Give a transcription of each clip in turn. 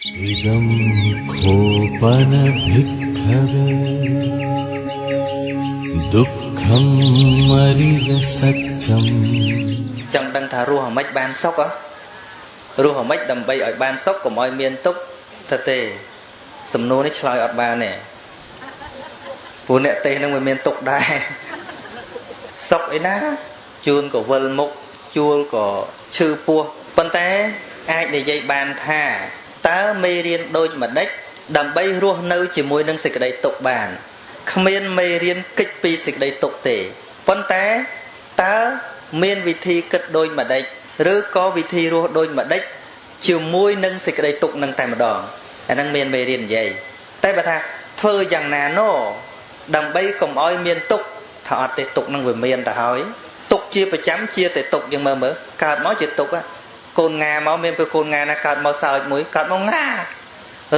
Idam khopana bhikkhave dukkham mariga satcham ចង់ដឹងថារស់អាម៉េចបានសុខរស់អាម៉េចដើម្បីឲ្យបានសុខកុំឲ្យមានទុក្ខទៅទេសំណួរនេះឆ្លើយអត់បានទេព្រោះអ្នកទេសនឹងវាមានទុក្ខដែរសុខអីណាជួនក៏វិលមុខជួលក៏ឈឺពោះប៉ុន្តែអាចនិយាយបានថាតើមេរៀនដូចម្ដេចដើម្បីរស់នៅជាមួយនឹងសេចក្តីទុក្ខបានគ្មានមេរៀនគេចពីសេចក្តីទុក្ខទេប៉ុន្តែតើមានវិធីគិតដូចម្ដេចឬក៏វិធីរស់ដូចម្ដេចជាមួយនឹងសេចក្តីទុក្ខនឹងតែម្ដងអាហ្នឹងមានមេរៀននិយាយតែបើថាធ្វើយ៉ាងណាណូដើម្បីកុំឲ្យមានទុក្ខថាអត់ទេទុក្ខនឹងវាមានទៅហើយទុក្ខជាប្រចាំជាតែទុក្ខយើងមើលកើតមកជាទុក្ខកូនងាមកមានពេលកូនងាណាកើតមកសើចមួយកើតមកងា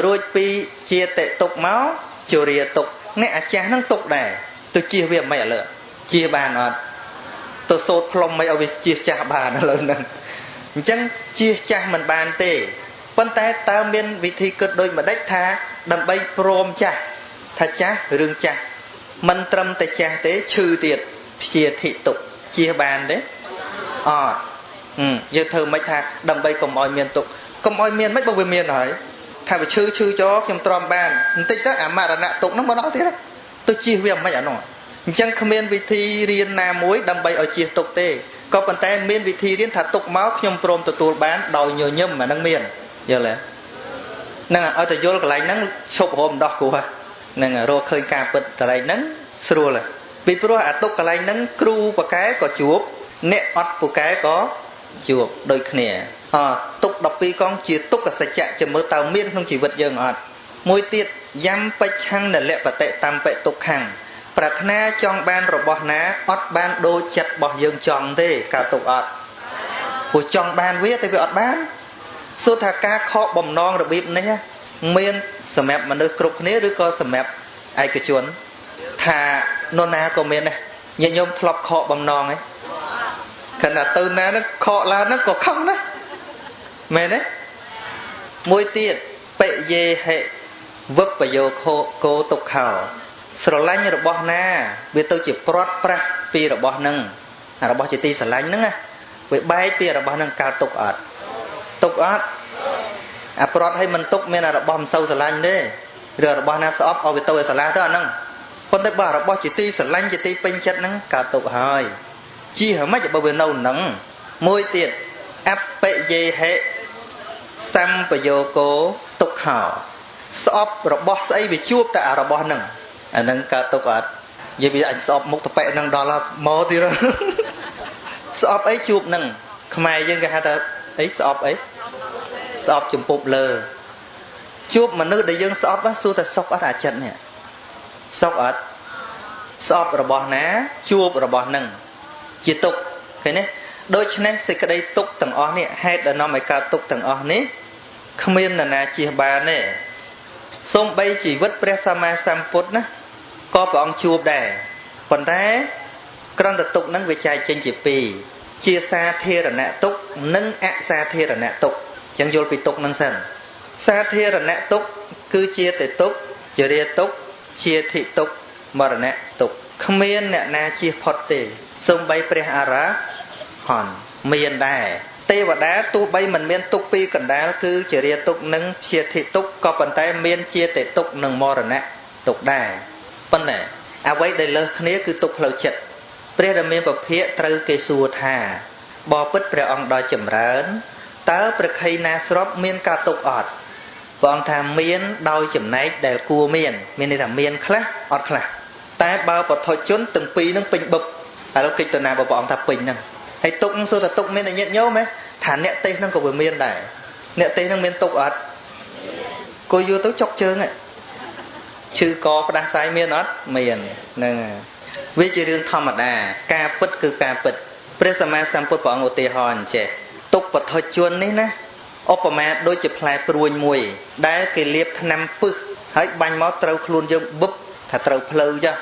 រួចពីជាតិទុក្ខមកជារាទុក្ខអ្នកអាចារ្យហ្នឹងទុក្ខដែរទៅជៀសវាមិនឥឡូវជៀសបានអត់ទៅសូត្រផ្លុំមិនឲ្យវាជៀសចាស់បានឥឡូវហ្នឹងអញ្ចឹងជៀសចាស់មិនបានទេប៉ុន្តែតើមានវិធីគិតដូចម្ដេចថាដើម្បីព្រមចាស់ថាចាស់រឿងចាស់មិនត្រឹមតែចាស់ទេឈឺទៀតព្យាធិទុក្ខជៀសបានទេអត់យើងធ្វើមិនថាដើម្បីកុំឲ្យមានទុក្ខកុំឲ្យមានមិនបើវាមានហើយថាវាឈឺចោខ្ញុំទ្រាំបានបន្តិចទៅអាមរណៈទុក្ខហ្នឹងមកដល់ទៀតទៅជៀសវាមិនអានោះអញ្ចឹងគ្មានវិធីរៀនណាមួយដើម្បីឲ្យជៀសទុក្ខទេក៏ប៉ុន្តែមានវិធីរៀនថាទុក្ខមកខ្ញុំព្រមទទួលបានដោយញញឹមអាហ្នឹងមានយល់ទេហ្នឹងឲ្យទៅយល់កន្លែងហ្នឹងឈប់រមដោះគោហ្នឹងរកឃើញការពិតកន្លែងហ្នឹងស្រួលពីព្រោះអាទុក្ខកន្លែងហ្នឹងគ្រូប៉ាកែក៏ជួបអ្នកអត់ពូកែក៏ជួបដូចគ្នាទុក្ខ12កងជាទុក្ខសច្ចៈជាមើលតើមានក្នុងជីវិតយើងអត់មួយទៀតយ៉ាំបិច្ឆੰនលបតិតំបិទុក្ខំប្រាថ្នាចង់បានរបស់ណាអត់បានដូចចិត្តរបស់យើងចង់ទេកើតទុក្ខអត់ព្រោះចង់បានវាតែវាអត់បានសួរថាការខកបំណងរបៀបនេះមានសម្រាប់មនុស្សគ្រប់គ្នាឬក៏សម្រាប់ឯកជនថានរណាក៏មានដែរញាតិញោមធ្លាប់ខកបំណងឯងខណៈទៅណានឹងខកឡើងហ្នឹងក៏ខឹងណាមែនទេមួយទៀតបិយេហិវិបយោខោកោទុក្ខោស្រឡាញ់របស់ណាវាទៅជាព្រាត់ប្រាស់ពីរបស់ហ្នឹងរបស់ជាទីស្រឡាញ់ហ្នឹងណាវាបែកពីរបស់ហ្នឹងកើតទុក្ខអត់ទុក្ខអត់អាព្រាត់ឲ្យមិនទុក្ខមានរបស់មិនសូវស្រឡាញ់ទេឬរបស់ណាស្អប់ឲ្យវាទៅឲ្យស្រឡាញ់ទៅអាហ្នឹងប៉ុន្តែបើរបស់ជាទីស្រឡាញ់ជាទីពេញចិត្តហ្នឹងកើតទុក្ខហើយជាហ្មងបើវានៅហ្នឹងមួយទៀតអបិយេហិសម្បយោគោទុក្ខោស្អប់របស់ស្អីវាជួបតែអារបស់ហ្នឹងអាហ្នឹងកើតទុក្ខអត់និយាយវាអញស្អប់មុខតប៉ែហ្នឹងដល់មកទៀតស្អប់អីជួបហ្នឹងខ្មែរយើងគេហៅថាអីស្អប់អីស្អប់ចំពប់លើជួបមនុស្សដែលយើងស្អប់សួរតែសុខអត់អាចិតនេះសុខអត់ស្អប់របស់ណាជួបរបស់ហ្នឹងជាទុក្ខឃើញទេដូច្នេះសេចក្តីទុក្ខទាំងអស់នេះហេតុដែលនាំឲ្យកើតទុក្ខទាំងអស់នេះគ្មាននរណាជៀសបានទេសូម្បីជីវិតព្រះសម្មាសម្ពុទ្ធណាក៏ព្រះអង្គជួបដែរប៉ុន្តែក្រន្តទុក្ខហ្នឹងវាចែកចេញជាពីរជាសាធារណៈទុក្ខនិងអសាធារណៈទុក្ខអញ្ចឹងយល់ពីទុក្ខហ្នឹងសិនសាធារណៈទុក្ខគឺជាទេទុក្ខជារាទុក្ខជាធិទុក្ខមរណៈទុក្ខគ្មានអ្នកណាជៀសផុតទេសូម្បីព្រះអរហន្តមានដែរទេវតាទោះបីមិនមានទុក្ខពីរកណ្ដាលគឺជារាទុក្ខនិងជាធិទុក្ខក៏ប៉ុន្តែមានជាទេទុក្ខនិងមរណៈទុក្ខដែរប៉ុន្តែអ្វីដែលលើសគ្នាគឺទុក្ខផ្លូវចិត្តព្រះរាមាពភាកត្រូវគេសួរថាបបិទ្ធព្រះអង្គដ៏ចម្រើនតើប្រខ័យណាស្របមានការទុក្ខអត់ព្រះអង្គថាមានដោយចំណែកដែលគួរមានន័យថាមានខ្លះអត់ខ្លះតែបើបឋជនទាំងពីរនឹងពេញបឹបឥឡូវកិច្ចទៅណាបើព្រះអង្គថាពេញហ្នឹងហើយទុកសួរថាទុកមានតែញាតិញោមទេថាអ្នកទេសហ្នឹងក៏វាមានដែរអ្នកទេសហ្នឹងមានទុកអត់គួរយល់ទៅចុកជើងឈឺកផ្ដាសាយមានអត់មានហ្នឹងវាជារឿងធម្មតាការពិតគឺការពិតព្រះសម្មាសម្ពុទ្ធព្រះអង្គឧទាហរណ៍អញ្ចេះទុកបឋជននេះណាឧបមាដូចជាផ្លែព្រួញមួយដែលគេលាបថ្នាំពឹសហើយបាញ់មកត្រូវខ្លួនយើងបឹបថាត្រូវភ្លៅចាស់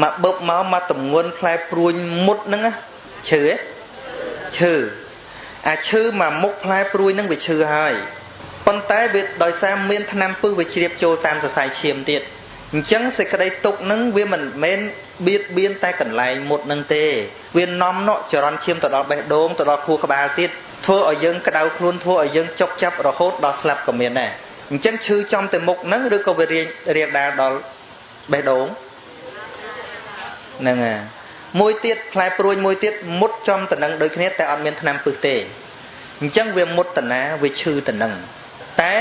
មកបឹបមកទម្ងន់ផ្លែព្រួញមុតហ្នឹងឈឺឈឺអាឈឺមកមុខផ្លែព្រួយហ្នឹងវាឈឺហើយ ប៉ុន្តែវាដោយសារមានថ្នាំពឹសវាជ្រាបចូលតាមសរសៃឈាមទៀតអញ្ចឹងសេចក្តីទុកនឹងវាមិនមែនបៀតបៀនតែកន្លែងមុតនឹងទេវានាំណក់ចរន្តឈាមទៅដល់បេះដូងទៅដល់ខួរក្បាលទៀតធ្វើឲ្យយើងក្តៅខ្លួនធ្វើឲ្យយើងចុកចាប់រហូតដល់ស្លាប់ក៏មានដែរអញ្ចឹងឈឺចំតែមុខហ្នឹងឬក៏វារាលដាលដល់បេះដូងហ្នឹងហើយមួយទៀតផ្លែព្រួយមួយទៀតមុតចំតំណឹងដូចគ្នាតែអត់មានថ្នាំពឹសទេអញ្ចឹងវាមុតតាណាវាឈឺតំណឹងតែ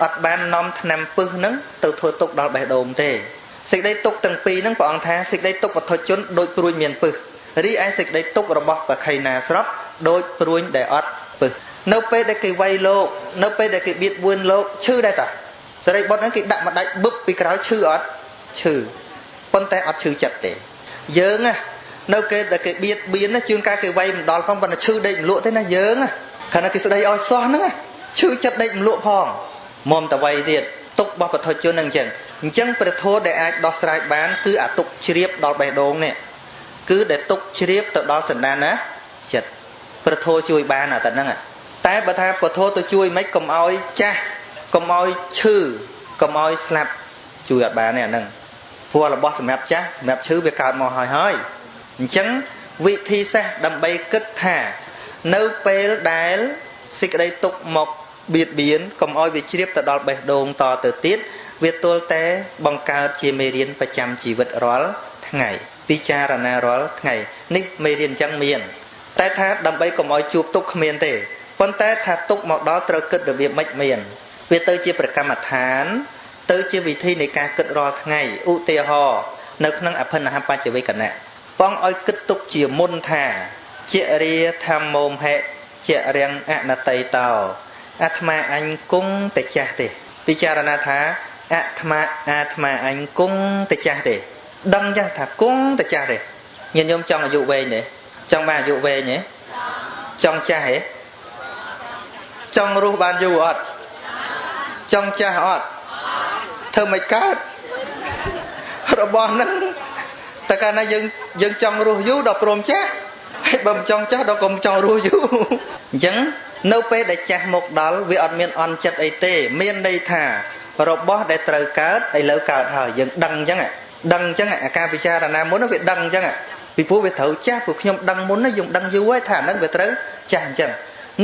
អត់បាននាំថ្នាំពឹសហ្នឹងទៅធ្វើទុកដល់បេះដូងទេសេចក្តីទុកទាំងពីរហ្នឹងព្រះអង្គថាសេចក្តីទុកវត្ថុជនដូចព្រួយមានពឹសរីឯសេចក្តីទុករបស់បខៃណាស្រាប់ដូចព្រួយដែលអត់ពឹសនៅពេលដែលគេវាយលោកនៅពេលដែលគេបៀតបួនលោកឈឺដែរតាសេរីបុត្រហ្នឹងគេដាក់មកដាច់បឹបពីក្រោយឈឺអត់ឈឺប៉ុន្តែអត់ឈឺចិត្តទេយើងណានៅគេដែលគេបៀតបៀនណាជួនកាលគេវាយមិនដល់ផងប៉ុន្តែឈឺដេកមលក់ទេណាយើងណាខណៈគេស្ដីឲ្យសោះហ្នឹងឈឺចិត្តដេកមលក់ផងមុំតវៃទៀតទុករបស់បឋមជនហ្នឹងអញ្ចឹងព្រះធម៌ដែលអាចដោះស្រាយបានគឺអាទុកជ្រាបដល់បេះដូងនេះគឺដែលទុកជ្រាបទៅដល់សន្តានណាចិត្តព្រះធម៌ជួយបានអាតែហ្នឹងតែបើថាព្រះធម៌ទៅជួយមិនកុំឲ្យចាស់កុំឲ្យឈឺកុំឲ្យស្លាប់ជួយអត់បានទេអាហ្នឹងព្រោះរបស់សម្រាប់ចាស់សម្រាប់ឈឺវាកើតមកហើយអញ្ចឹងវិធីសាស្ត្រដើម្បីគិតថានៅពេលដែលសេចក្តីទុកមកបៀតបៀនកុំឲ្យវាជ្រាបទៅដល់បេះដូងតទៅទៀតវាទល់តែបង្កើតជាមេរៀនប្រចាំជីវិតរាល់ថ្ងៃពិចារណារាល់ថ្ងៃនេះមេរៀនអញ្ចឹងមានតែថាដើម្បីកុំឲ្យជួបទុកគ្មានទេប៉ុន្តែថាទុកមកដល់ត្រូវគិតរបៀបម៉េចមានវាទៅជាប្រកម្មដ្ឋានទៅជាវិធីនៃការគិតរាល់ថ្ងៃឧទាហរណ៍នៅក្នុងអភិនហបច្ចវេកណៈបងឲ្យគិតទុកជាមុនថាជារាធម្មោមហេជារាំងអនតីតោអាត្មាអញគង់តែចាស់ទេពិចារណាថាអាត្មាអញគង់តែចាស់ទេដឹងចឹងថាគង់តែចាស់ទេញាតិញោមចង់អាយុវែងទេចង់បានអាយុវែងទេចង់ចាស់ទេចង់រស់បានយូរអត់ចង់ចាស់អត់ធ្វើមិនកើតរបស់ហ្នឹងតែកាលណាយើងចង់រស់យូរដល់ព្រមចាស់ហើយបើមិនចង់ចាស់ដល់កុំចង់រស់យូរអញ្ចឹងនៅពេលដែលចាស់មកដល់វាអត់មានអន់ចិត្តអីទេមានន័យថារបស់ដែលត្រូវកើតឥឡូវកើតហើយយើងដឹងអញ្ចឹងអាការពិចារណាមុនវាដឹងអញ្ចឹងពីព្រោះវាត្រូវចាស់ព្រោះខ្ញុំដឹងមុនយើងដឹងយូរហើយថាហ្នឹងវាត្រូវចាស់អញ្ចឹង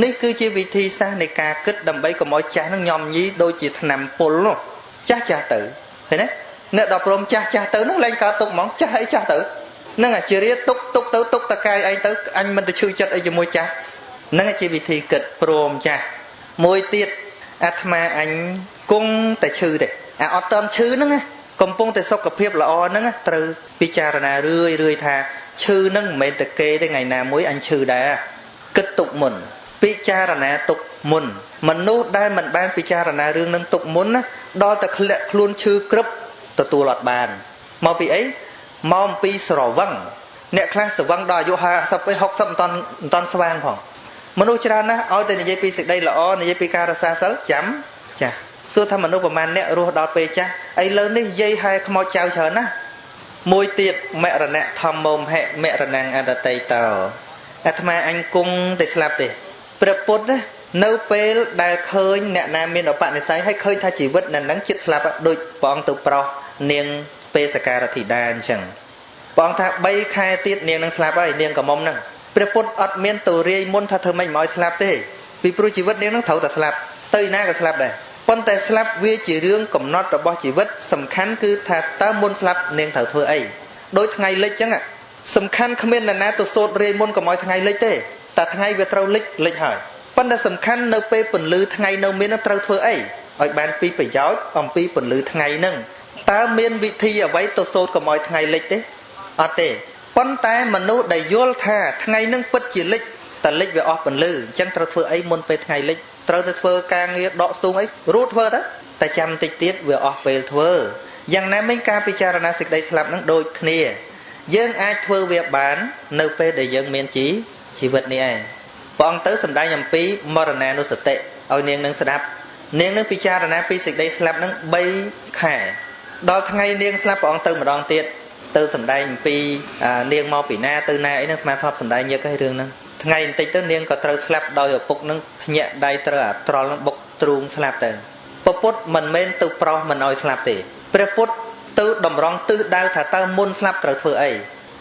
នេះគឺជាវិធីសាស្ត្រនៃការគិតដើម្បីកុំឲ្យចាស់ហ្នឹងញោមញីដូចជាថ្នាំពុលនោះចាស់ទៅឃើញទេអ្នកដល់ព្រមចាស់ទៅហ្នឹងលែងកើតទុកហ្មងចាស់អីចាស់ទៅហ្នឹងអាជារាទុកទៅទុកតកាយឯងទៅអញមិនទៅឈឺចិត្តអីជាមួយចាស់ហ្នឹងជាវិធីគិតព្រមចាស់មួយទៀតអាត្មាអញគង់តែឈឺទេអាអត់តន់ឈឺហ្នឹងកំពុងតែសុខភាពល្អហ្នឹងត្រូវពិចារណារឿយថាឈឺហ្នឹងមិនមែនតែគេទេថ្ងៃណាមួយអញឈឺដែរគិតទុកមុនពិចារណាទុកមុនមនុស្សដែលមិនបានពិចារណារឿងនឹងទុកមុនណាដល់តែធ្លាក់ខ្លួនឈឺក្រឹបទទួលអត់បានមកពីអីមកអំពីស្រវឹងអ្នកខ្លះស្រវឹងដល់អាយុ50ទៅ60មិនតាន់ស្វាងផងមនុស្សច្រើនណាស់ឲ្យតែនិយាយពីសេចក្តីល្អនិយាយពីការរក្សាសិលចាំចាស់សួរថាមនុស្សប្រមាណអ្នករស់ដល់ពេលចាស់ឥឡូវនេះនិយាយហែខ្មោចចៅច្រើនណាស់មួយទៀតមរណៈធម្មោមហិមរណង្អនតីតោអាត្មាអញគង់តែស្លាប់ទេព្រះពុទ្ធនៅពេលដែលឃើញអ្នកណាមានឧបនិស្ស័យហើយឃើញថាជីវិតនៅនឹងចិត្តស្លាប់ដូចព្រះអង្គទៅប្រោសនាងពេសការធិតាអញ្ចឹងព្រះអង្គថា3ខែទៀតនាងនឹងស្លាប់ហើយនាងកមុំហ្នឹងព្រះពុទ្ធអត់មានទៅរាយមុនថាធ្វើម៉េចមកឲ្យស្លាប់ទេពីព្រោះជីវិតនាងនឹងត្រូវតែស្លាប់ទៅណាក៏ស្លាប់ដែរប៉ុន្តែស្លាប់វាជារឿងកំណត់របស់ជីវិតសំខាន់គឺថាតើមុនស្លាប់នាងត្រូវធ្វើអីដូចថ្ងៃលិចអញ្ចឹងសំខាន់គ្មាននរណាទៅសូត្ររាយមុនកុំឲ្យថ្ងៃលិចទេតែថ្ងៃវាត្រូវលិចហើយប៉ុន្តែសំខាន់នៅពេលពន្លឺថ្ងៃនៅមាននឹងត្រូវធ្វើអីឲ្យបានពីប្រយោជន៍អំពីពន្លឺថ្ងៃហ្នឹងតើមានវិធីអ្វីទៅសូត្រកុំឲ្យថ្ងៃលិចទេអត់ទេប៉ុន្តែមនុស្សដែលយល់ថាថ្ងៃហ្នឹងពិតជាលិចតែលិចវាអស់ពន្លឺអញ្ចឹងត្រូវធ្វើអីមុនពេលថ្ងៃលិចត្រូវទៅធ្វើការងារដកស្ទូងអីរួចធ្វើទៅតែចាំតិចទៀតវាអស់ពេលធ្វើយ៉ាងណាមិញការពិចារណាសេចក្តីស្លាប់ហ្នឹងដូចគ្នាយើងអាចធ្វើវាបាននៅពេលដែលយើងមានជីវិតនេះឯងព្រះអង្គទៅសម្ដែងអំពីមរណានុសតិឲ្យនាងនឹងស្ដាប់នាងនឹងពិចារណាពីសេចក្តីស្លាប់ហ្នឹង3ខែដល់ថ្ងៃនាងស្លាប់ព្រះអង្គទៅម្ដងទៀតទៅសម្ដែងអំពីនាងមកពីណាទៅណាអីហ្នឹងស្មាធ្លាប់សម្ដែងយកឲ្យរឿងហ្នឹងថ្ងៃបន្តិចទៅនាងក៏ត្រូវស្លាប់ដោយឪពុកហ្នឹងភ្ញាក់ដៃត្រូវអាត្រល់ហ្នឹងបុក ទ្រូងស្លាប់ទៅព្រះពុទ្ធមិនមែនទៅប្រោសមិនឲ្យស្លាប់ទេព្រះពុទ្ធទៅតម្រង់ទិសដៅថាតើមុនស្លាប់ត្រូវធ្វើអី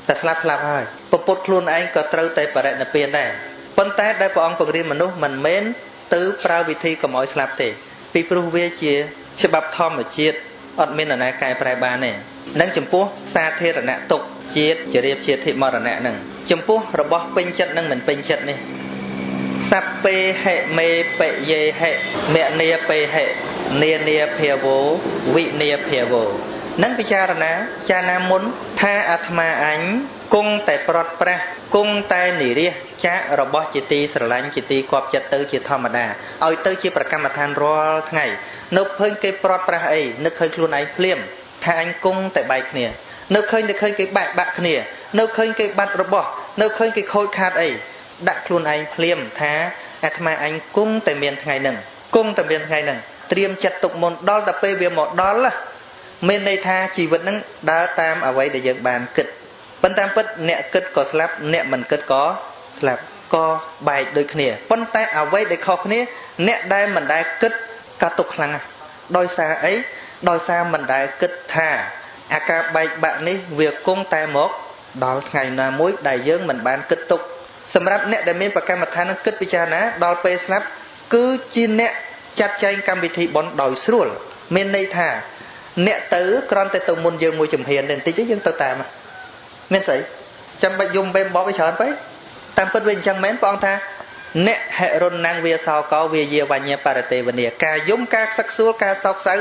តែស្លាប់ហើយព្រះពុទ្ធខ្លួនឯងក៏ត្រូវតែបរិនិព្វានដែរប៉ុន្តែដែលព្រះអង្គបង្រៀនមនុស្សមិនមែនទៅប្រើវិធីកុំឲ្យស្លាប់ទេពីព្រោះវាជាច្បាប់ធម្មជាតិអត់មាននរណាកែប្រែបានទេនឹងចំពោះសាធារណៈទុកជាតិជារៀបជាធិមរណៈនឹងចំពោះរបស់ពេញចិត្តនឹងមិនពេញចិត្តនេះសัพពេហិមេបយេហិមនីពេហិនានាភាវោវិនាភាវោនឹងពិចារណាមុនថាអាត្មាអញគង់តែប្រត់ប្រាស់គង់តែនិរិះចាករបស់ជាទីស្រឡាញ់ជាទីគប់ចិត្តទៅជាធម្មតាឲ្យទៅជាប្រកម្មដ្ឋានរាល់ថ្ងៃនៅឃើញគេប្រត់ប្រាស់អីនឹកឃើញខ្លួនឯងភ្លាមថាអញគង់តែបែកគ្នានៅឃើញគេបាក់គ្នានៅឃើញគេបាត់របស់នៅឃើញគេខូចខាតអីដាក់ខ្លួនឯងភ្លាមថាអាត្មាអញគង់តែមានថ្ងៃហ្នឹងត្រៀមចិត្តទុកមុនដល់តែពេលវាមកដល់មានន័យថាជីវិតហ្នឹងដើរតាមអ្វីដែលយើងបានគិតប៉ុន្តែពិតអ្នកគិតក៏ស្លាប់អ្នកមិនគិតក៏ស្លាប់ក៏បែកដូចគ្នាប៉ុន្តែអ្វីដែលខុសគ្នាអ្នកដែលមិនដែលគិតក៏ទុកខ្លាំងណាស់ដោយសារអីដោយសារមិនដែលគិតថាអាការបែកបាក់នេះវាគង់តែមកដល់ថ្ងៃណាមួយដែលយើងមិនបានគិតទុកសម្រាប់អ្នកដែលមានប្រកម្មដ្ឋាននឹងគិតពិចារណាដល់ពេលស្លាប់គឺជាអ្នកចាត់ចែងកម្មវិធីបុណ្យដោយស្រួលមានន័យថាអ្នកទៅគ្រាន់តែទៅមុនយើងមួយជំហានទេបន្តិចទេយើងទៅតាមមានស្អីចាំបាច់យំពេលបបឲ្យច្រើនពេកតាមពិតវាអញ្ចឹងមែនព្រះអង្គថាអ្នកហិរុនណាំងវាសោកោវាយាវញ្ញបរតេវនីការយំការខ្សឹកសួលការសោកសៅ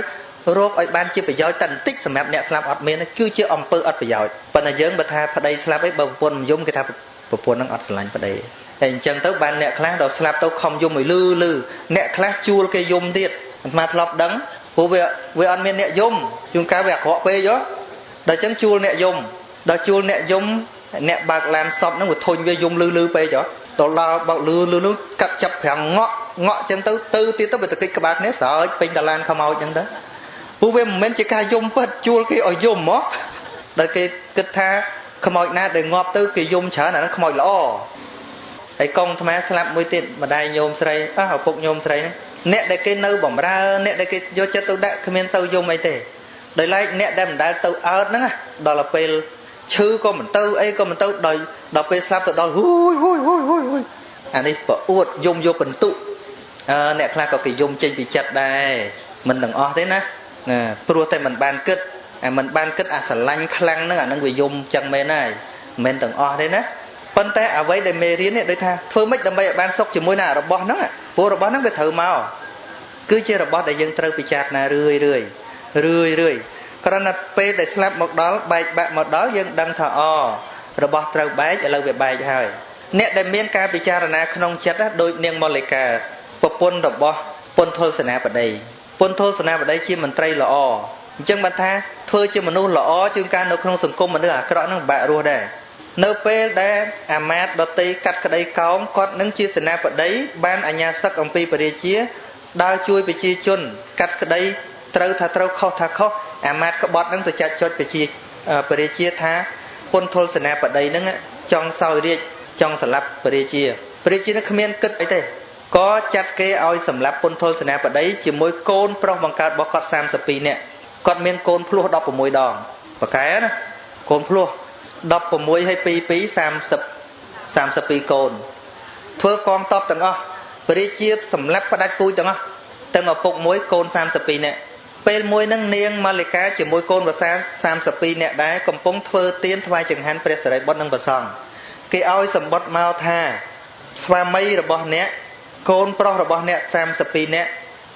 រោគឲ្យបានជាប្រយោជន៍តែបន្តិចសម្រាប់អ្នកស្លាប់អត់មានគឺជាអំពើអត់ប្រយោជន៍ប៉ុន្តែយើងបើថាប្តីស្លាប់អីបើប្រពន្ធមិនយំគេថាប្រពន្ធនឹងអត់ស្រឡាញ់ប្តីតែអញ្ចឹងទៅបានអ្នកខ្លះដល់ស្លាប់ទៅខំយំឲ្យលឺអ្នកខ្លះជួលគេយំទៀតអាត្មាធ្លាប់ដឹងព្រោះវាអត់មានអ្នកយំជួនកាលវាអាក្រក់ពេកហ៎ដល់អញ្ចឹងជួលអ្នកយំដល់ជួលអ្នកយំអ្នកបើកឡានសពហ្នឹងវាធុញវាយំលឺពេកហ៎ដល់ដល់បើកលឺកាត់ចាប់ប្រាំងងក់អញ្ចឹងទៅទៀតទៅវាទៅគិតក្បាលគ្នាស្រោចពេញតឡានខ្មោចអញ្ចឹងទៅព្រោះវាមិនមែនជាការយំពិតជួលគេឲ្យយំហ៎ដល់គេគិតថាខ្មោចណាដែលងាប់ទៅគេយំច្រើនអាហ្នឹងខ្មោចល្អហើយកងអាត្មាស្លាប់មួយទៀតម្ដាយញោមស្រីឪពុកញោមស្រីហ្នឹងអ្នកដែលគេនៅបំរើអ្នកដែលគេយកចិត្តទៅដាក់គ្មានសូវយំអីទេដោយឡែកអ្នកដែលមិនដែលទៅអើតហ្នឹងដល់ពេលឈឺក៏មិនទៅអីក៏មិនទៅដល់ពេលស្លាប់ទៅដល់ហ៊ូយអានេះប្រអួតយំយកបន្ទុអ្នកខ្លះក៏គេយំចេញពីចិត្តដែរមិនទាំងអស់ទេណាព្រោះតែមិនបានគិតអាស្រឡាញ់ខ្លាំងហ្នឹងអានឹងវាយំចឹងមែនហើយមិនទាំងអស់ទេណាប៉ុន្តែអ្វីដែលមេរៀននេះដូចថាធ្វើម៉េចដើម្បីឲ្យបានសុខជាមួយនឹងរបស់ហ្នឹងព្រោះរបស់ហ្នឹងវាត្រូវមកគឺជារបស់ដែលយើងត្រូវពិចារណារឿយគ្រាន់តែពេលដែលស្លាប់មកដល់បែកបាក់មកដល់យើងដឹងថារបស់ត្រូវបែកឥឡូវវាបែកហើយអ្នកដែលមានការពិចារណាក្នុងចិត្តដូចនាងមល្លិកាប្រពន្ធរបស់ពុនធុលសេនាបតីជាមន្ត្រីល្អអញ្ចឹងបានថាធ្វើជាមនុស្សល្អជាងការនៅក្នុងសង្គមមនុស្សអាក្រក់ហ្នឹងបាក់រស់ដែរនៅពេលដែលអាមាត្យដតីកាត់ក្តីកោងគាត់នឹងជាសេនាបតីបានអាជ្ញាសឹកអំពីពរាជាដើរជួយប្រជាជនកាត់ក្តីត្រូវថាត្រូវខុសថាខុសអាមាត្យក្បត់នឹងទៅចាត់ចុចពរាជាថាពុនធុលសេនាបតីនឹងចង់សោយរាជចង់សម្លាប់ពរាជានឹងគ្មានគិតអីទេក៏ចាត់គេឲ្យសម្លាប់ពុនធុលសេនាបតីជាមួយកូនប្រុសបង្កើតរបស់គាត់32នាក់គាត់មានកូនភ្លោះ16ដងប្រកែណាកូនភ្លោះ16ហើយ32 កូនធ្វើកងតបទាំងអស់ពរាជាសម្លាប់ផ្ដាច់ពូជទាំងអស់ទាំងឪពុកមួយកូន32នាក់ពេលមួយហ្នឹងនាងម៉ាលិកាជាមួយកូនវសា32នាក់ដែរកំពុងធ្វើទានថ្វាយចង្ហាន់ព្រះសិរីបុត្រនិងព្រះសង្ឃគេឲ្យសម្បត្តិមកថាស្វាមីរបស់អ្នកកូនប្រុសរបស់អ្នក32នាក់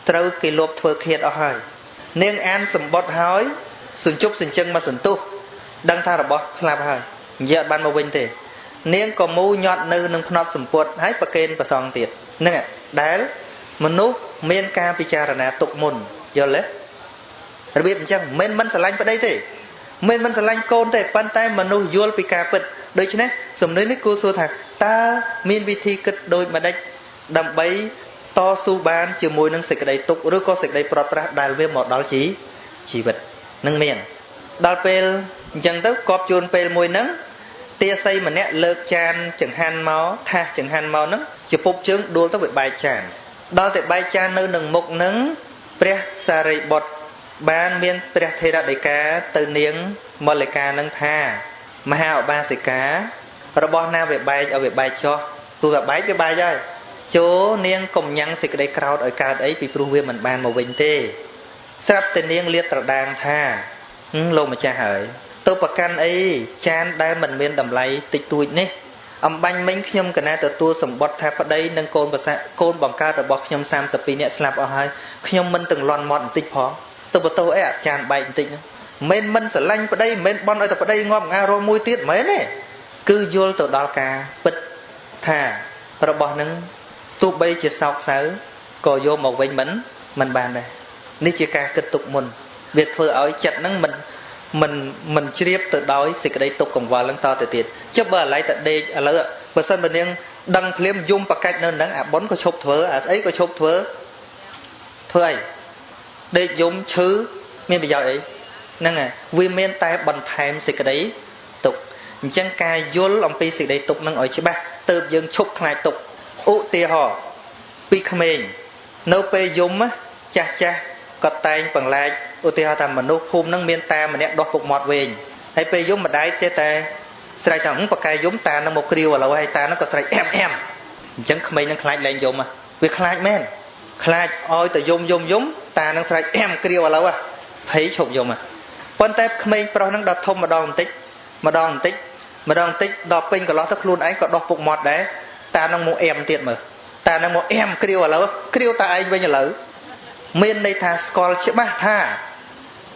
ត្រូវគេលបធ្វើឃាតអស់ហើយនាងអានសម្បត្តិហើយសញ្ជប់សញ្ជឹងមកសន្ទុះដឹងថារបស់ស្លាប់ហើយនិយាយអត់បានមកវិញទេនាងក៏មូញាត់នៅនឹងភ្នត់សម្ពុតហើយប្រកេនប្រសងទៀតហ្នឹងដែលមនុស្សមានការពិចារណាទុកមុនយល់ទេរបៀបអញ្ចឹងមិនស្រឡាញ់ប្តីទេមិនស្រឡាញ់កូនទេប៉ុន្តែមនុស្សយល់ពីការពិតដូច្នេះសំណេរនេះគួរសួរថាតើមានវិធីគិតដូចម្ដេចដើម្បីតស៊ូបានជាមួយនឹងសេចក្តីទុក្ខឬក៏សេចក្តីប្រត់ប្រាស់ដែលវាមកដល់ជីវិតនឹងមានដល់ពេលអញ្ចឹងទៅកប់ជួនពេលមួយហ្នឹងទាស័យម្នាក់លើកចានចង្ហាន់មកថាសចង្ហាន់មកហ្នឹងជាពុបជើងដួលទៅវាបែកចាន ដល់តែបែកចាននៅនឹងមុខនឹងព្រះសារីបុត្របានមានព្រះថេរដីកាទៅនាងមល្લિកានឹងថាមហាឧបាសិការបស់ណាវាបែកឲ្យវាបែកចុះព្រោះវាបែកវាបែកហើយចូលនាងកុំញ៉ាំងសេចក្តីក្រោធឲ្យកើតអីពីព្រោះវាមិនបានមកវិញទេស្រាប់តែនាងលាតត្រដាងថាលោកម្ចាស់ហើយទៅប្រកាន់អីចានដែលមិនមានតម្លៃតិចតួចនេះអំបញ្ញមិញខ្ញុំកណាទទួលសម្បត្តិថាប្តីនិងកូនប្រសាកូនបង្កើតរបស់ខ្ញុំ32នាក់ស្លាប់អស់ហើយខ្ញុំមិនទាំងលន់មាត់បន្តិចផងទៅបន្ទោសអីអាចានបែកបន្តិចហ្នឹងមិនស្រឡាញ់ប្តីមិនបន់ឲ្យតែប្តីងាប់ងារមួយទៀតមែនទេគឺយល់ទៅដល់ការពិតថារបស់នឹងទោះបីជាសោកសៅក៏យកមកវិញមិនបានដែរនេះជាការគិតទុកមុនវាធ្វើឲ្យចិត្តហ្នឹងមិនជ្រាបទៅដោយសេចក្តីទុកកង្វល់ហ្នឹងតទៅទៀតចុះបើឥឡូវតែដេកឥឡូវបើសិនបើនាងដឹងភ្លាមយំបកាច់នៅហ្នឹងអាបុនក៏ឈប់ធ្វើអាស្អីក៏ឈប់ធ្វើអីដេកយំឈឺមានប្រយោជន៍អីហ្នឹងហើយវាមានតែបន្ថែមសេចក្តីទុកអញ្ចឹងការយល់អំពីសេចក្តីទុកហ្នឹងឲ្យច្បាស់ទើបយើងឈប់ខ្លាចទុកឧទាហរណ៍ពីក្មេងនៅពេលយំចាស់ក៏តែងបង្លែកឧទាហរណ៍ថាមនុស្សភូមិហ្នឹងមានតាម្នាក់ដោះពុកមាត់វែងហើយពេលយំម្ដាយទេតែស្រែកថាបកែយំតានឹងមកគ្រាវឥឡូវហើយតានឹងក៏ស្រែកអែមអញ្ចឹងក្មេងនឹងខ្លាចលែងយំវាខ្លាចមែនខ្លាចឲ្យតែយំតានឹងស្រែកអែមគ្រាវឥឡូវភ័យឈប់យំប៉ុន្តែក្មេងប្រុសនឹងដល់ធំម្ដងបន្តិចដល់ពេញកន្លោះទៅខ្លួនឯងក៏ដោះពុកមាត់ដែរតានឹងមកអែមទៀតមើលតានឹងមកអែមគ្រាវឥឡូវគ្រាវតាឯងវិញឥឡូវមានន័យថាស្គាល់ច្បាស់ថា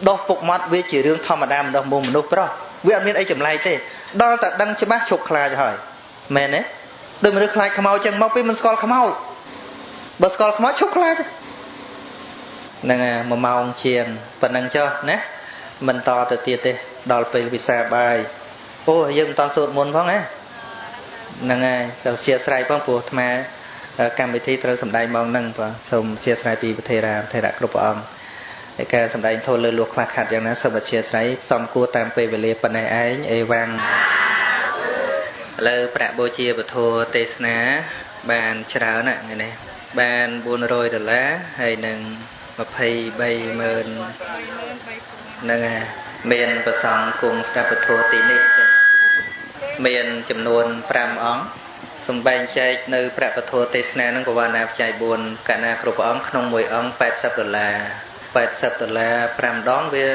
ដោះពុកមាត់វាជារឿងធម្មតារបស់មនុស្សប្រុសវាអត់មានអីចម្លែកទេដល់តែដឹងច្បាស់ឈប់ខ្លាចហើយមែនទេដូចមនុស្សខ្លាចខ្មោចចឹងមកពីមិនស្គាល់ខ្មោចបើស្គាល់ខ្មោចឈប់ខ្លាចហ្នឹង1ម៉ោងជាងប៉ុណ្ណឹងចុះណាមិនតទៅទៀតទេដល់ពេលវិសាបាយអូយើងមិនតសូត្រមុនផងណាហ្នឹងហើយទៅអធិស្ឋានផងព្រោះអាត្មាកម្មវិធីត្រូវសម្ដែងមកហ្នឹងបាទសូមអធិស្ឋានពីប្រធារាធិរៈគ្រប់ព្រះអង្គហើយការសម្ដែងធម៌លើលួខ្វះខាតយ៉ាងណាសូមអធិស្ឋានសំគួរតាមពេលវេលាប៉ុណ្ណេះឯងអេវ៉ាំងឥឡូវប្រាក់បូជាពធទេសនាបានច្រើនណាស់ថ្ងៃនេះបាន$400ហើយនឹង230000ហ្នឹងហើយមានប្រសង់គង់ស្ដាប់ពធទីនេះមានចំនួន5អង្គសំបែងចែកនៅប្រាក់ពធទេសនានឹងបវណ្ណាបច្ច័យ4កណាគ្រប់ព្រះអង្គក្នុងមួយអង្គ$80 $80 5ដងវា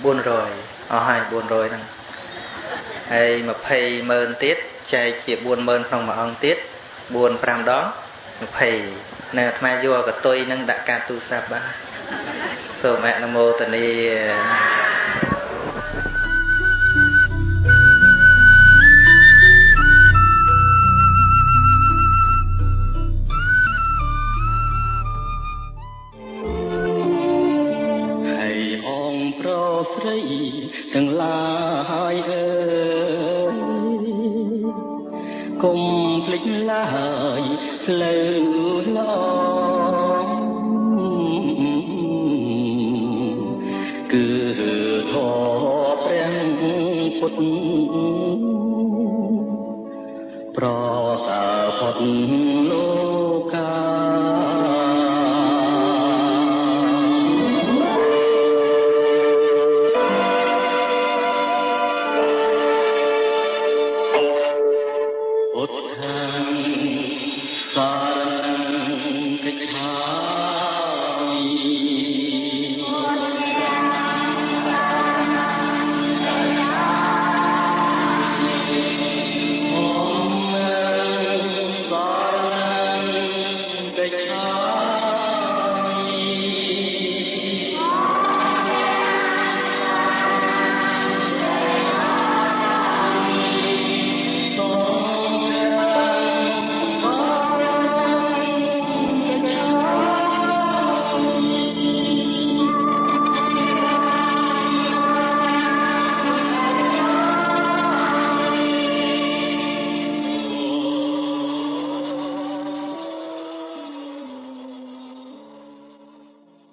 400អស់ហើយ400ហ្នឹងហើយ200,000ទៀតចែកជា40000ក្នុងមួយអង្គទៀត4 5ដង20នៅអាត្មាយកកតុយនឹងដាក់ការទូរស័ព្ទបាទសូមអនុមោទនាស្រីទាំងឡាយអើយកុំភ្លេចឡើយផ្លូវឡងគឺធម៌ព្រះពុទ្ធប្រសើរផុតលោក